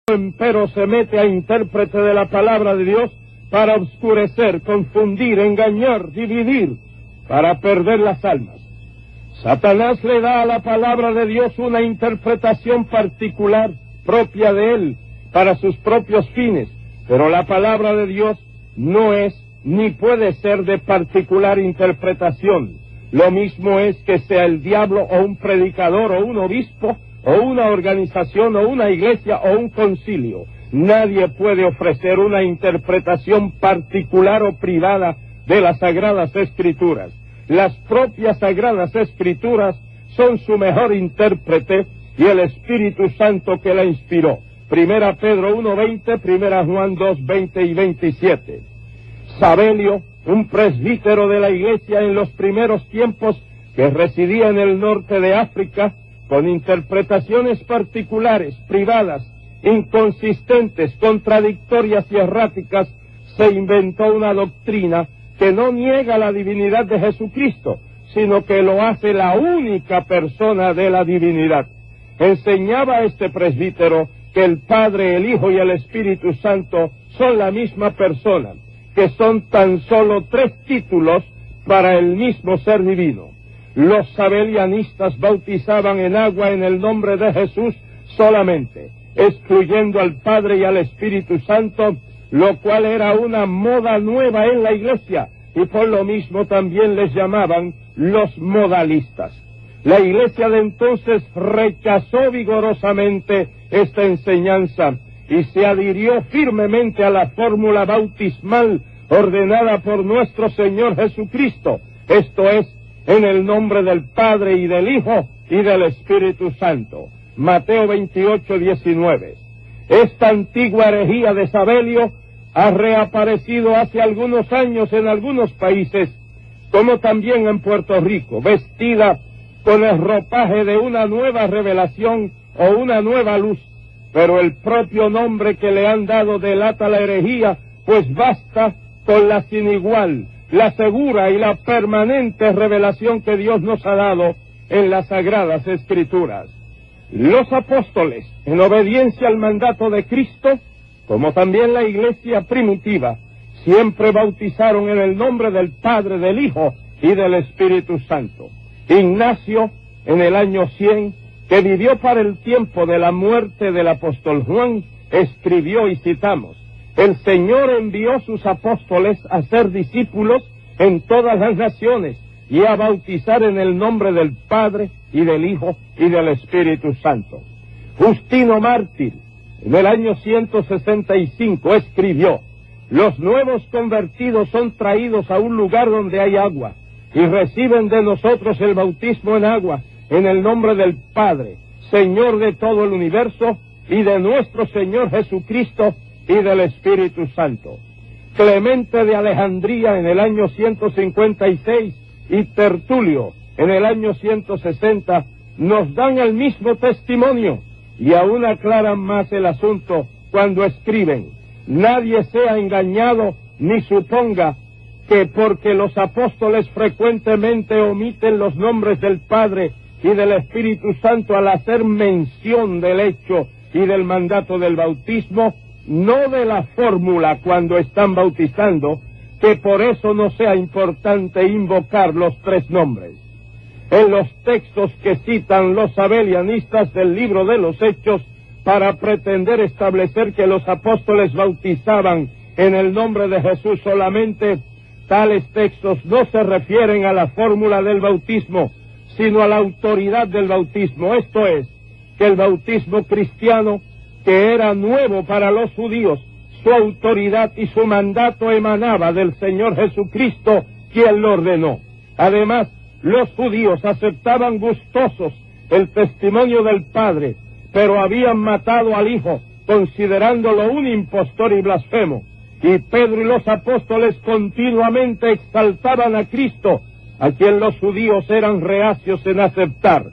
empero se mete a intérprete de la palabra de Dios para oscurecer, confundir, engañar, dividir, para perder las almas. Satanás le da a la palabra de Dios una interpretación particular, propia de él, para sus propios fines, pero la palabra de Dios no es ni puede ser de particular interpretación. Lo mismo es que sea el diablo o un predicador o un obispo o una organización o una iglesia o un concilio. Nadie puede ofrecer una interpretación particular o privada de las Sagradas Escrituras. Las propias Sagradas Escrituras son su mejor intérprete y el Espíritu Santo que la inspiró. Primera Pedro 1:20, Primera Juan 2:20 y 27. Sabelio, un presbítero de la iglesia en los primeros tiempos que residía en el norte de África, con interpretaciones particulares, privadas, inconsistentes, contradictorias y erráticas, se inventó una doctrina que no niega la divinidad de Jesucristo, sino que lo hace la única persona de la divinidad. Enseñaba a este presbítero que el Padre, el Hijo y el Espíritu Santo son la misma persona, que son tan solo 3 títulos para el mismo ser divino. Los sabelianistas bautizaban en agua en el nombre de Jesús solamente, excluyendo al Padre y al Espíritu Santo, lo cual era una moda nueva en la iglesia, y por lo mismo también les llamaban los modalistas. La iglesia de entonces rechazó vigorosamente esta enseñanza y se adhirió firmemente a la fórmula bautismal ordenada por nuestro Señor Jesucristo, esto es, en el nombre del Padre y del Hijo y del Espíritu Santo. Mateo 28:19. Esta antigua herejía de Sabelio ha reaparecido hace algunos años en algunos países, como también en Puerto Rico, vestida con el ropaje de una nueva revelación o una nueva luz, pero el propio nombre que le han dado delata la herejía, pues basta con la sin igual, la segura y la permanente revelación que Dios nos ha dado en las Sagradas Escrituras. Los apóstoles, en obediencia al mandato de Cristo, como también la iglesia primitiva, siempre bautizaron en el nombre del Padre, del Hijo y del Espíritu Santo. Ignacio, en el año 100, que vivió para el tiempo de la muerte del apóstol Juan, escribió, y citamos: el Señor envió sus apóstoles a ser discípulos en todas las naciones y a bautizar en el nombre del Padre y del Hijo y del Espíritu Santo. Justino Mártir, en el año 165, escribió: los nuevos convertidos son traídos a un lugar donde hay agua y reciben de nosotros el bautismo en agua en el nombre del Padre, Señor de todo el universo, y de nuestro Señor Jesucristo y del Espíritu Santo. Clemente de Alejandría en el año 156 y Tertulio en el año 160 nos dan el mismo testimonio y aún aclaran más el asunto cuando escriben: nadie sea engañado ni suponga que porque los apóstoles frecuentemente omiten los nombres del Padre y del Espíritu Santo al hacer mención del hecho y del mandato del bautismo, no de la fórmula cuando están bautizando, que por eso no sea importante invocar los 3 nombres. En los textos que citan los sabelianistas del libro de los Hechos para pretender establecer que los apóstoles bautizaban en el nombre de Jesús solamente, tales textos no se refieren a la fórmula del bautismo, sino a la autoridad del bautismo, esto es, que el bautismo cristiano, que era nuevo para los judíos, su autoridad y su mandato emanaba del Señor Jesucristo, quien lo ordenó. Además, los judíos aceptaban gustosos el testimonio del Padre, pero habían matado al Hijo, considerándolo un impostor y blasfemo. Y Pedro y los apóstoles continuamente exaltaban a Cristo, a quien los judíos eran reacios en aceptar.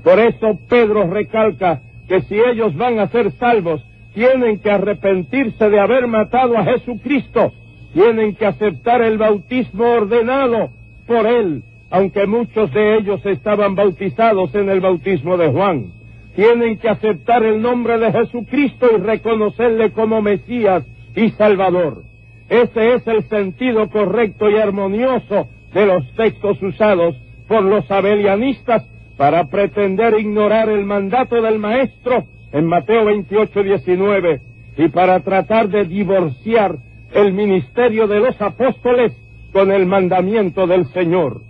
Por eso Pedro recalca que si ellos van a ser salvos, tienen que arrepentirse de haber matado a Jesucristo, tienen que aceptar el bautismo ordenado por él, aunque muchos de ellos estaban bautizados en el bautismo de Juan. tienen que aceptar el nombre de Jesucristo y reconocerle como Mesías y Salvador. Ese es el sentido correcto y armonioso de los textos usados por los sabelianistas para pretender ignorar el mandato del Maestro en Mateo 28:19 y para tratar de divorciar el ministerio de los apóstoles con el mandamiento del Señor.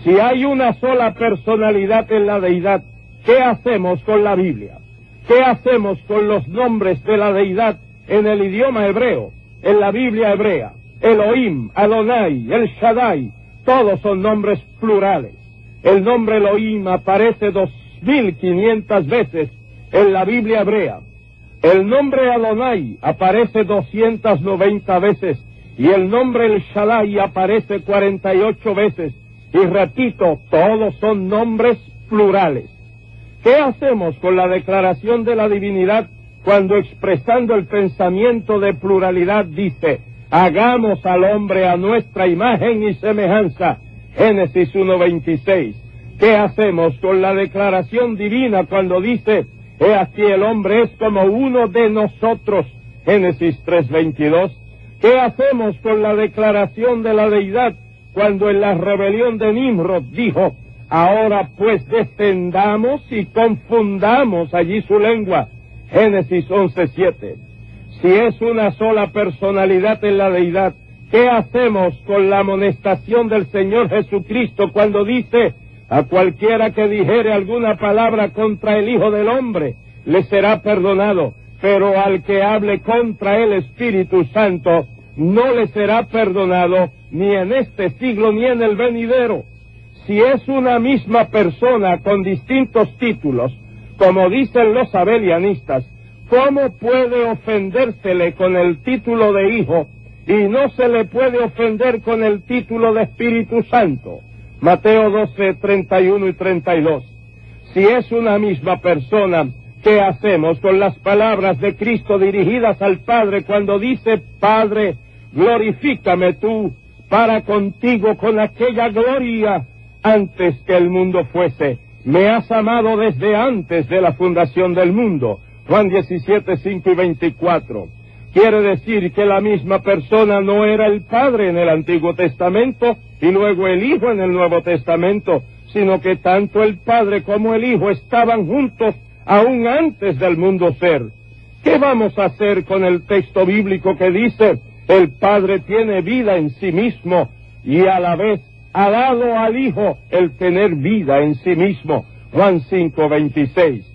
Si hay una sola personalidad en la deidad, ¿qué hacemos con la Biblia? ¿Qué hacemos con los nombres de la deidad en el idioma hebreo, en la Biblia hebrea? Elohim, Adonai, El Shaddai, todos son nombres plurales. El nombre Elohim aparece 2500 veces en la Biblia hebrea. El nombre Adonai aparece 290 veces y el nombre El Shaddai aparece 48 veces. Y repito, todos son nombres plurales. ¿Qué hacemos con la declaración de la divinidad cuando expresando el pensamiento de pluralidad dice, hagamos al hombre a nuestra imagen y semejanza? Génesis 1:26. ¿Qué hacemos con la declaración divina cuando dice, he aquí el hombre es como uno de nosotros? Génesis 3:22. ¿Qué hacemos con la declaración de la deidad cuando en la rebelión de Nimrod dijo, ahora pues descendamos y confundamos allí su lengua? Génesis 11:7. Si es una sola personalidad en la deidad, ¿qué hacemos con la amonestación del Señor Jesucristo cuando dice, a cualquiera que dijere alguna palabra contra el Hijo del Hombre, le será perdonado, pero al que hable contra el Espíritu Santo, no le será perdonado ni en este siglo ni en el venidero? Si es una misma persona con distintos títulos, como dicen los sabelianistas, ¿cómo puede ofendérsele con el título de Hijo y no se le puede ofender con el título de Espíritu Santo? Mateo 12:31 y 32. Si es una misma persona, ¿qué hacemos con las palabras de Cristo dirigidas al Padre cuando dice, Padre, glorifícame tú para contigo con aquella gloria antes que el mundo fuese? Me has amado desde antes de la fundación del mundo. Juan 17:5 y 24. Quiere decir que la misma persona no era el Padre en el Antiguo Testamento y luego el Hijo en el Nuevo Testamento, sino que tanto el Padre como el Hijo estaban juntos aún antes del mundo ser. ¿Qué vamos a hacer con el texto bíblico que dice, el Padre tiene vida en sí mismo y a la vez ha dado al Hijo el tener vida en sí mismo? Juan 5:26.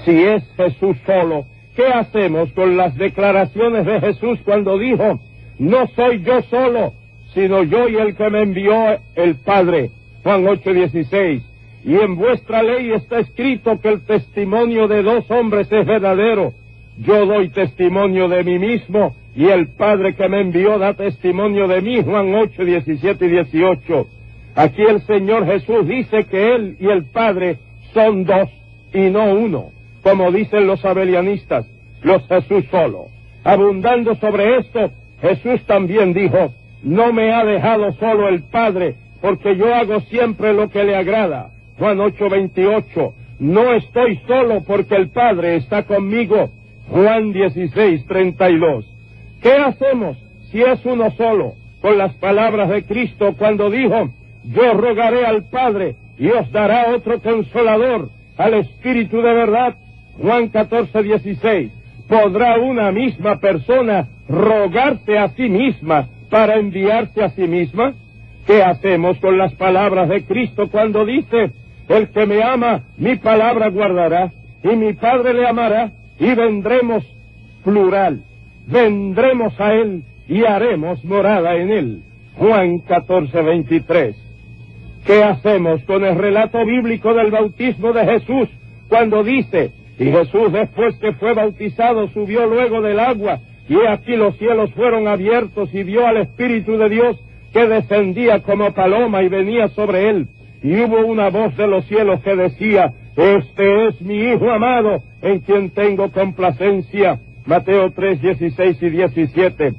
Si es Jesús solo, ¿qué hacemos con las declaraciones de Jesús cuando dijo, no soy yo solo, sino yo y el que me envió el Padre? Juan 8:16. Y en vuestra ley está escrito que el testimonio de dos hombres es verdadero. Yo doy testimonio de mí mismo y el Padre que me envió da testimonio de mí. Juan 8:17 y 18. Aquí el Señor Jesús dice que Él y el Padre son dos y no uno, como dicen los sabelianistas, los Jesús solo. Abundando sobre esto, Jesús también dijo, no me ha dejado solo el Padre, porque yo hago siempre lo que le agrada. Juan 8:28. No estoy solo porque el Padre está conmigo. Juan 16:32. ¿Qué hacemos si es uno solo con las palabras de Cristo cuando dijo, yo rogaré al Padre y os dará otro consolador, al Espíritu de verdad? Juan 14:16. ¿Podrá una misma persona rogarse a sí misma para enviarse a sí misma? ¿Qué hacemos con las palabras de Cristo cuando dice, el que me ama, mi palabra guardará, y mi Padre le amará, y vendremos, plural, vendremos a él y haremos morada en él? Juan 14:23. ¿Qué hacemos con el relato bíblico del bautismo de Jesús cuando dice, y Jesús después que fue bautizado subió luego del agua, y aquí los cielos fueron abiertos y vio al Espíritu de Dios que descendía como paloma y venía sobre él? Y hubo una voz de los cielos que decía, este es mi Hijo amado, en quien tengo complacencia. Mateo 3:16 y 17.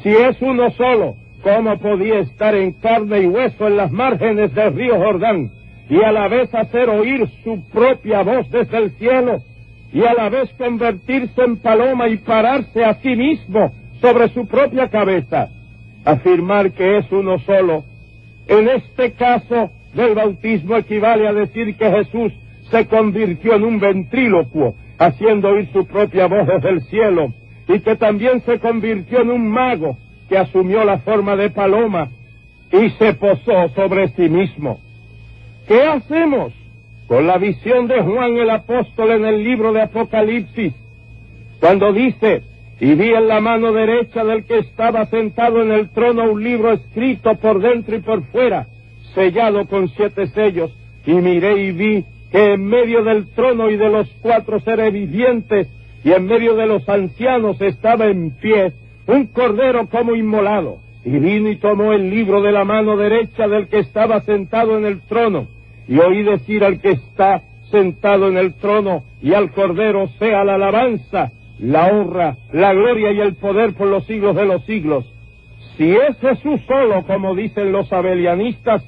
Si es uno solo, ¿cómo podía estar en carne y hueso en las márgenes del río Jordán? y a la vez hacer oír su propia voz desde el cielo, y a la vez convertirse en paloma y pararse a sí mismo sobre su propia cabeza, afirmar que es uno solo. En este caso del bautismo equivale a decir que Jesús se convirtió en un ventrílocuo, haciendo oír su propia voz desde el cielo, y que también se convirtió en un mago que asumió la forma de paloma y se posó sobre sí mismo. ¿Qué hacemos con la visión de Juan el apóstol en el libro de Apocalipsis, cuando dice: y vi en la mano derecha del que estaba sentado en el trono un libro escrito por dentro y por fuera, sellado con 7 sellos, y miré y vi que en medio del trono y de los 4 seres vivientes y en medio de los ancianos estaba en pie un cordero como inmolado, y vino y tomó el libro de la mano derecha del que estaba sentado en el trono, y oí decir al que está sentado en el trono y al cordero sea la alabanza, la honra, la gloria y el poder por los siglos de los siglos. Si es Jesús solo, como dicen los abelianistas,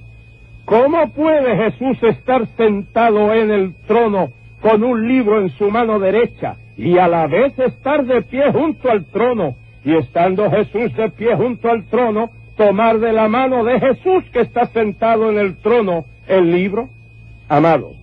¿cómo puede Jesús estar sentado en el trono con un libro en su mano derecha y a la vez estar de pie junto al trono, y estando Jesús de pie junto al trono, tomar de la mano de Jesús que está sentado en el trono el libro? Amados,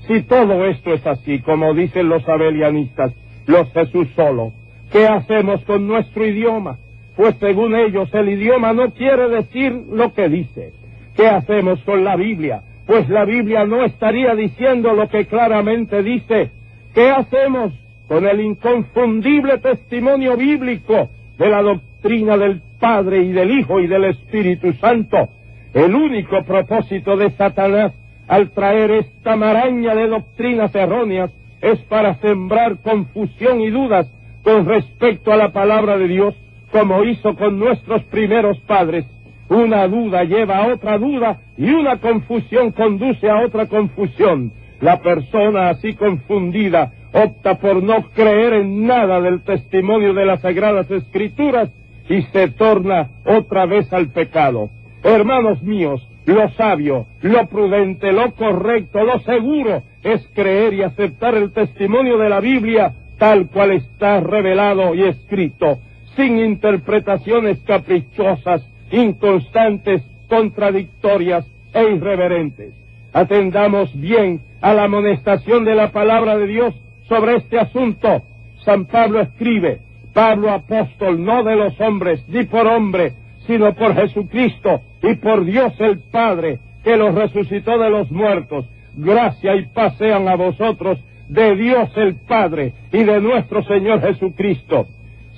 si todo esto es así, como dicen los abelianistas, los Jesús solo, ¿qué hacemos con nuestro idioma? Pues según ellos el idioma no quiere decir lo que dice. ¿Qué hacemos con la Biblia? Pues la Biblia no estaría diciendo lo que claramente dice. ¿Qué hacemos con el inconfundible testimonio bíblico de la doctrina del Padre y del Hijo y del Espíritu Santo? El único propósito de Satanás al traer esta maraña de doctrinas erróneas es para sembrar confusión y dudas con respecto a la palabra de Dios, como hizo con nuestros primeros padres. Una duda lleva a otra duda y una confusión conduce a otra confusión. La persona así confundida opta por no creer en nada del testimonio de las Sagradas Escrituras y se torna otra vez al pecado. Hermanos míos, lo sabio, lo prudente, lo correcto, lo seguro es creer y aceptar el testimonio de la Biblia tal cual está revelado y escrito, sin interpretaciones caprichosas, inconstantes, contradictorias e irreverentes. Atendamos bien a la amonestación de la palabra de Dios sobre este asunto. San Pablo escribe: Pablo apóstol, no de los hombres, ni por hombre, sino por Jesucristo y por Dios el Padre, que los resucitó de los muertos. Gracia y paz sean a vosotros de Dios el Padre y de nuestro Señor Jesucristo.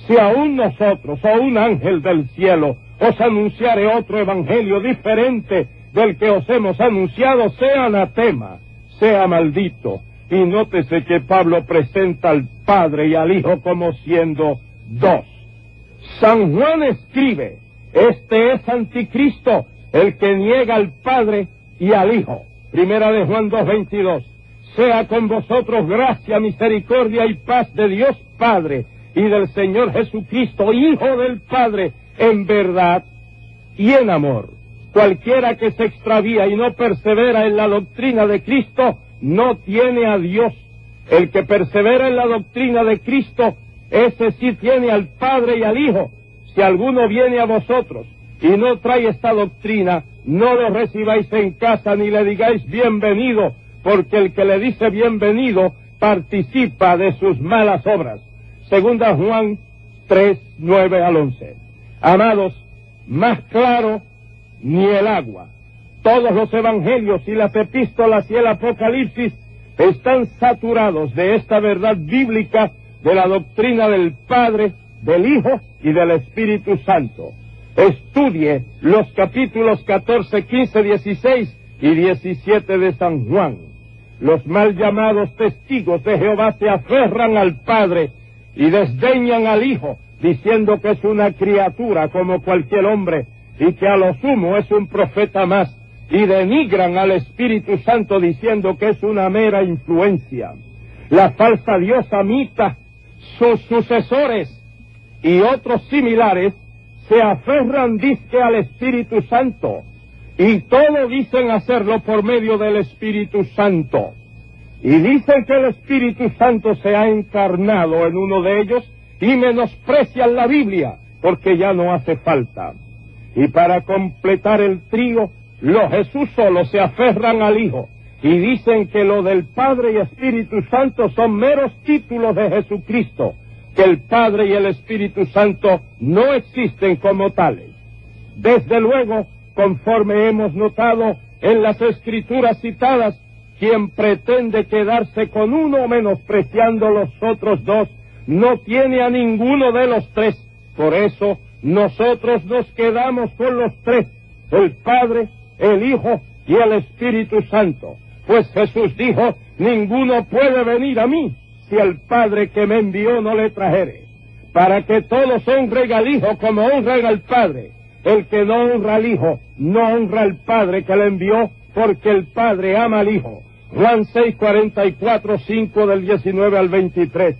Si aún nosotros o un ángel del cielo os anunciare otro evangelio diferente del que os hemos anunciado, sea anatema, sea maldito. Y nótese que Pablo presenta al Padre y al Hijo como siendo dos. San Juan escribe: este es anticristo, el que niega al Padre y al Hijo. Primera de Juan 2:22. Sea con vosotros gracia, misericordia y paz de Dios Padre y del Señor Jesucristo, Hijo del Padre, en verdad y en amor. Cualquiera que se extravía y no persevera en la doctrina de Cristo, no tiene a Dios. El que persevera en la doctrina de Cristo, ese sí tiene al Padre y al Hijo. Si alguno viene a vosotros y no trae esta doctrina, no lo recibáis en casa ni le digáis bienvenido, porque el que le dice bienvenido participa de sus malas obras. Segunda Juan 3:9-11. Amados, más claro ni el agua. Todos los evangelios y las epístolas y el Apocalipsis están saturados de esta verdad bíblica de la doctrina del Padre, del Hijo y del Espíritu Santo. Estudie los capítulos 14, 15, 16 y 17 de San Juan. Los mal llamados testigos de Jehová se aferran al Padre y desdeñan al Hijo, diciendo que es una criatura como cualquier hombre y que a lo sumo es un profeta más, y denigran al Espíritu Santo diciendo que es una mera influencia. La falsa diosa Mita, sus sucesores y otros similares se aferran dizque al Espíritu Santo Y todo dicen hacerlo por medio del Espíritu Santo. Y dicen que el Espíritu Santo se ha encarnado en uno de ellos y menosprecian la Biblia porque ya no hace falta. Y para completar el trío, los Jesús solos se aferran al Hijo y dicen que lo del Padre y Espíritu Santo son meros títulos de Jesucristo, que el Padre y el Espíritu Santo no existen como tales. Desde luego, conforme hemos notado en las Escrituras citadas, quien pretende quedarse con uno menospreciando los otros dos, no tiene a ninguno de los tres. Por eso, nosotros nos quedamos con los tres, el Padre, el Hijo y el Espíritu Santo. Pues Jesús dijo, ninguno puede venir a mí si el Padre que me envió no le trajere. Para que todos honren al Hijo como honran al Padre. El que no honra al Hijo, no honra al Padre que le envió, porque el Padre ama al Hijo. Juan 6:44, 5 del 19 al 23.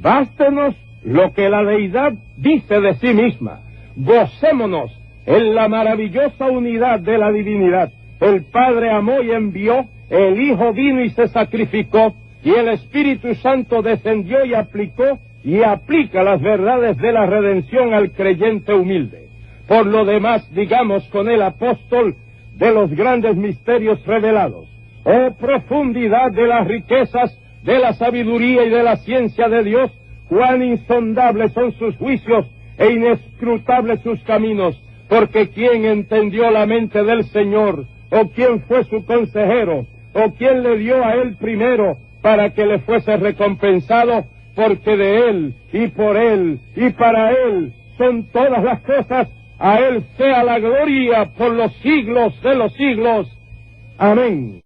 Bástenos lo que la deidad dice de sí misma. Gocémonos en la maravillosa unidad de la divinidad. El Padre amó y envió, el Hijo vino y se sacrificó, y el Espíritu Santo descendió y aplicó y aplica las verdades de la redención al creyente humilde. Por lo demás, digamos con el apóstol de los grandes misterios revelados: oh profundidad de las riquezas, de la sabiduría y de la ciencia de Dios, cuán insondables son sus juicios e inescrutables sus caminos, porque ¿quién entendió la mente del Señor? ¿O quién fue su consejero? ¿O quién le dio a él primero para que le fuese recompensado? Porque de él, y por él, y para él son todas las cosas. A él sea la gloria por los siglos de los siglos. Amén.